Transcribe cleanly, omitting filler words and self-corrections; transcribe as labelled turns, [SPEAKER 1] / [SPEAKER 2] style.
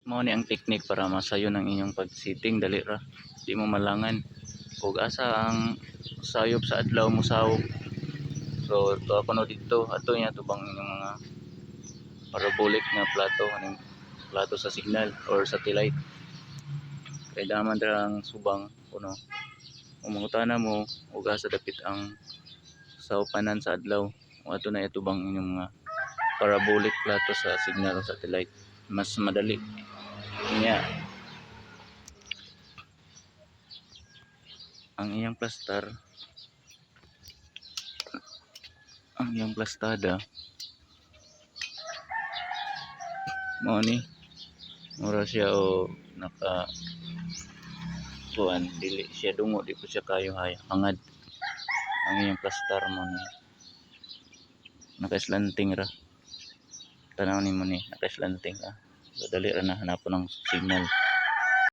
[SPEAKER 1] Mao ni ang technique para masayon ang inyong pag-setting dali ra. Di mo malangan ug asa ang sayop sa adlaw mo sawop. So tuwa ko no dito ato niya tubang inyong mga parabolic nga plato aning plato sa signal or satellite. Kay daman ra ang subang kuno. Umangutana mo ug asa dapit ang saopanan sa adlaw. O ato na itubang inyong mga parabolic plato sa signal o satellite. Mas madali niya ang iyang plastar, ang iyang plastada mao ni mura siya o naka kuan dili siya dungo, di po siya kayo hangad ang iyang plastar mo ni naka-slanting ra. Tanaw ni mo ni naka-slanting ra, so dali ra na hanapon ang signal.